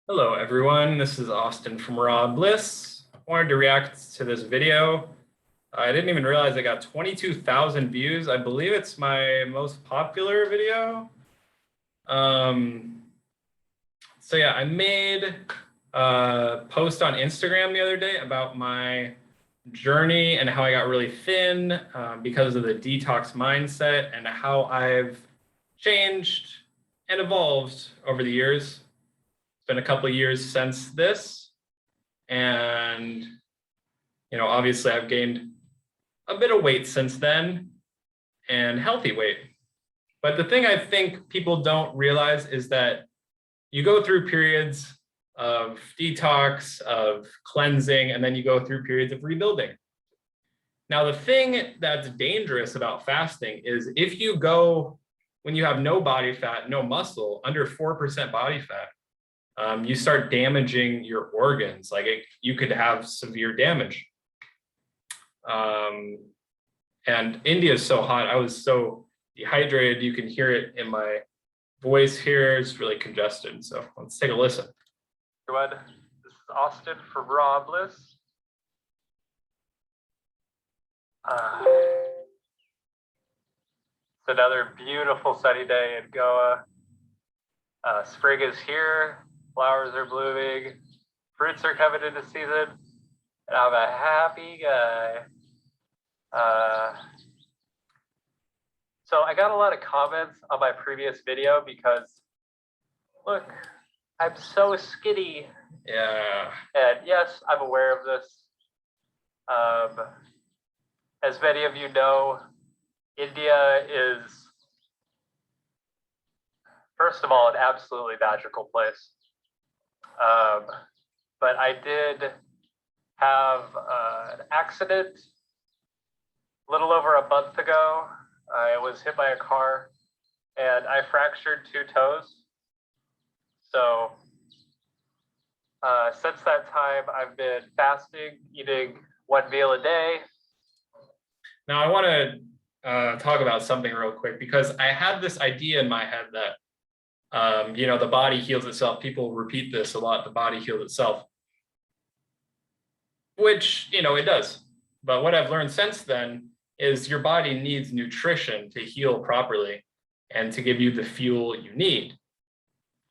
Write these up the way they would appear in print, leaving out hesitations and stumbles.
Hello everyone, this is Austin from Raw Bliss. Wanted to react to this video. I didn't even realize it got 22,000 views. I believe it's my most popular video. So yeah, I made a post on Instagram the other day about my journey and how I got really thin because of the detox mindset and how I've changed and evolved over the years. It's been a couple of years since this, and obviously I've gained a bit of weight since then, and healthy weight. But the thing I think people don't realize is that you go through periods of detox, of cleansing, and then you go through periods of rebuilding. Now, the thing that's dangerous about fasting is if you go when you have no body fat, no muscle, under 4% body fat, you start damaging your organs. You could have severe damage. And India is so hot. I was so dehydrated. You can hear it in my voice here. It's really congested. So let's take a listen. Everyone, this is Austin from Raw Bliss. It's another beautiful sunny day in Goa. Spring is here. Flowers are blooming, fruits are coming into season, and I'm a happy guy. So I got a lot of comments on my previous video because, look, I'm so skinny. Yeah. And yes, I'm aware of this. As many of you know, India is, first of all, an absolutely magical place. But I did have an accident a little over a month ago. I was hit by a car and I fractured 2 toes. So since that time, I've been fasting, eating 1 meal a day. Now I want to talk about something real quick because I had this idea in my head that the body heals itself. People repeat this a lot, the body heals itself, which, it does. But what I've learned since then is your body needs nutrition to heal properly and to give you the fuel you need.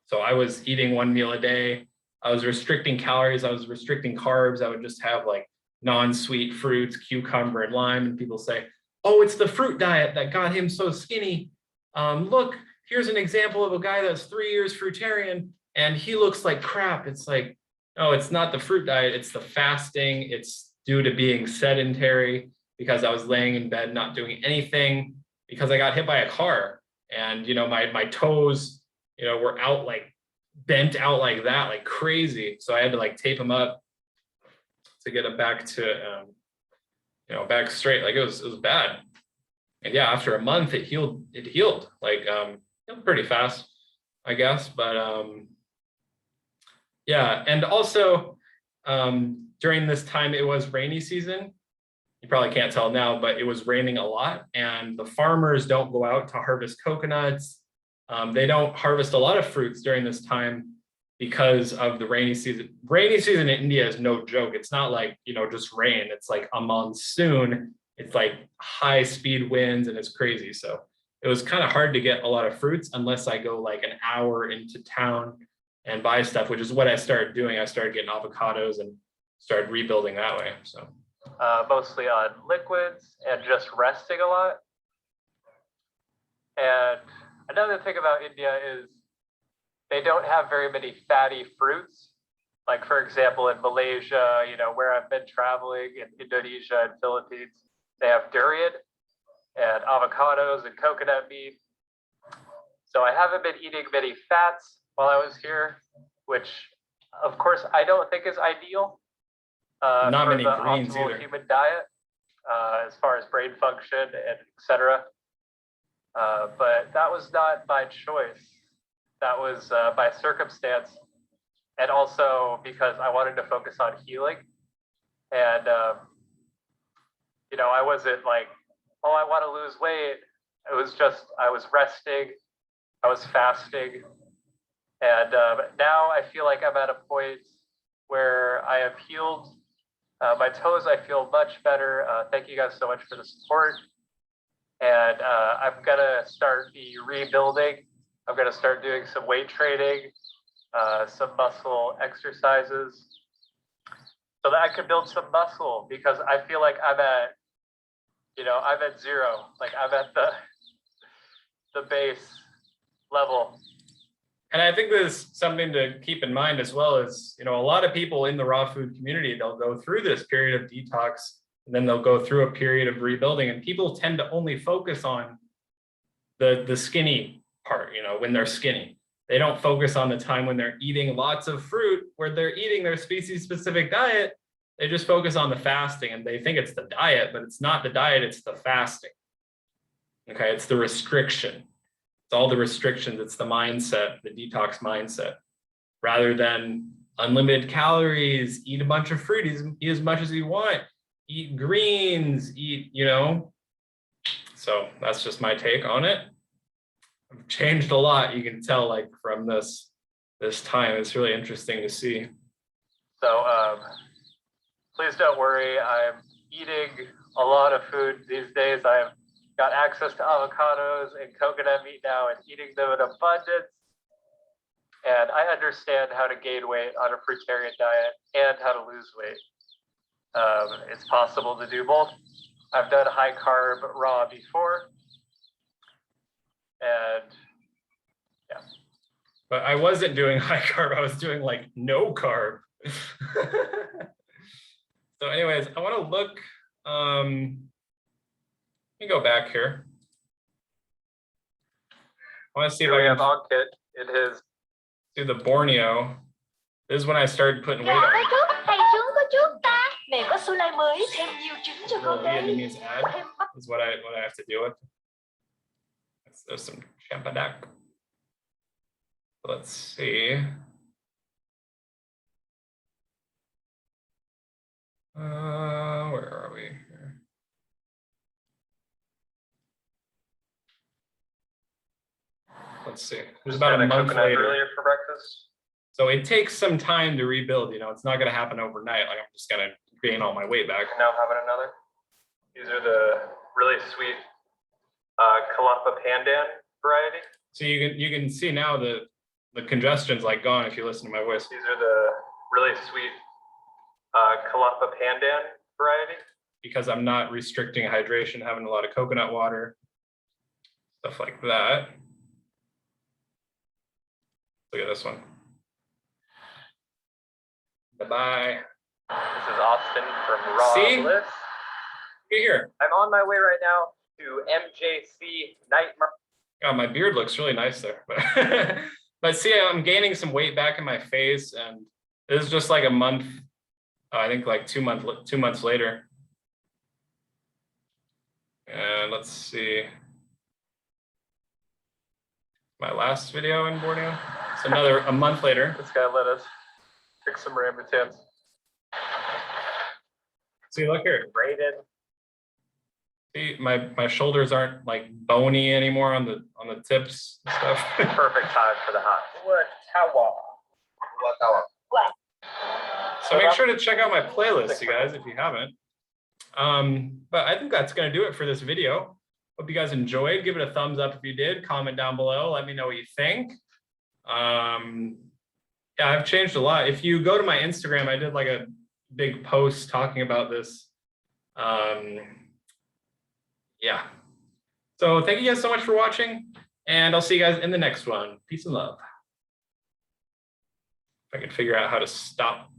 So I was eating 1 meal a day. I was restricting calories. I was restricting carbs. I would just have like non-sweet fruits, cucumber and lime. And people say, oh, it's the fruit diet that got him so skinny. Look, here's an example of a guy that's 3 years fruitarian and he looks like crap. It's like, no, it's not the fruit diet. It's the fasting. It's due to being sedentary because I was laying in bed, not doing anything because I got hit by a car and, my toes, were out, like bent out like that, like crazy. So I had to like tape them up to get it back to, back straight. Like it was bad. And yeah, after a month it healed like, pretty fast, I guess. But yeah, and also during this time it was rainy season. You probably can't tell now, but it was raining a lot and the farmers don't go out to harvest coconuts. They don't harvest a lot of fruits during this time because of the rainy season. Rainy season in India is no joke. It's not like, just rain. It's like a monsoon. It's like high speed winds and it's crazy. So it was kind of hard to get a lot of fruits unless I go like an hour into town and buy stuff, which is what I started doing. I started getting avocados and started rebuilding that way. So mostly on liquids and just resting a lot. And another thing about India is they don't have very many fatty fruits. Like for example, in Malaysia, where I've been traveling, in Indonesia and Philippines, they have durian and avocados and coconut meat. So I haven't been eating many fats while I was here, which of course I don't think is ideal. Not many greens either. Human diet, as far as brain function and etc. But that was not by choice. That was by circumstance, and also because I wanted to focus on healing. And I wasn't like, oh, I want to lose weight. It was just I was resting, I was fasting, And now I feel like I'm at a point where I have healed my toes. I feel much better. Thank you guys so much for the support. And I'm gonna start the rebuilding. I'm gonna start doing some weight training, some muscle exercises, so that I can build some muscle, because I feel like I'm at, I'm at zero. Like I'm at the base level. And I think there's something to keep in mind as well is, a lot of people in the raw food community, they'll go through this period of detox, and then they'll go through a period of rebuilding, and people tend to only focus on the skinny part, when they're skinny. They don't focus on the time when they're eating lots of fruit, where they're eating their species specific diet. They just focus on the fasting, and they think it's the diet, but it's not the diet, it's the fasting. Okay, it's the restriction. It's all the restrictions, it's the mindset, the detox mindset, rather than unlimited calories, eat a bunch of fruit, eat as much as you want, eat greens, So that's just my take on it. I've changed a lot, you can tell, like from this time. It's really interesting to see. So please don't worry, I'm eating a lot of food these days. I've got access to avocados and coconut meat now and eating them in abundance. And I understand how to gain weight on a fruitarian diet and how to lose weight. It's possible to do both. I've done high carb raw before. And yeah. But I wasn't doing high carb, I was doing like no carb. So anyways, I want to look, let me go back here. I want to see if I have Ankit in his. Do the Borneo. This is when I started putting weight on. Vietnamese ad is what I have to deal with. There's some champadak. Let's see. Where are we here? Let's see. It was about a month later. Earlier for breakfast. So it takes some time to rebuild. It's not going to happen overnight. Like I'm just going to gain all my weight back. Now having another. These are the really sweet Kalapa Pandan variety. So you can see now the congestion's like gone if you listen to my voice. These are the really sweet Kalapa Pandan variety. Because I'm not restricting hydration, having a lot of coconut water, stuff like that. Look at this one. Bye-bye. This is Austin from Raw Bliss. Get here. I'm on my way right now to MJC Night Market. Oh, my beard looks really nice there. But see, I'm gaining some weight back in my face, and this is just like a month, I think like 2 months later. And let's see. My last video in Borneo. It's a month later. This guy let us pick some rambutans. See, look here. Braided. See, my shoulders aren't like bony anymore on the tips and stuff. Perfect time for the hot. So make sure to check out my playlist, you guys, if you haven't. But I think that's going to do it for this video. Hope you guys enjoyed. Give it a thumbs up if you did. Comment down below. Let me know what you think. Yeah, I've changed a lot. If you go to my Instagram, I did like a big post talking about this. Yeah. So thank you guys so much for watching, and I'll see you guys in the next one. Peace and love. If I can figure out how to stop.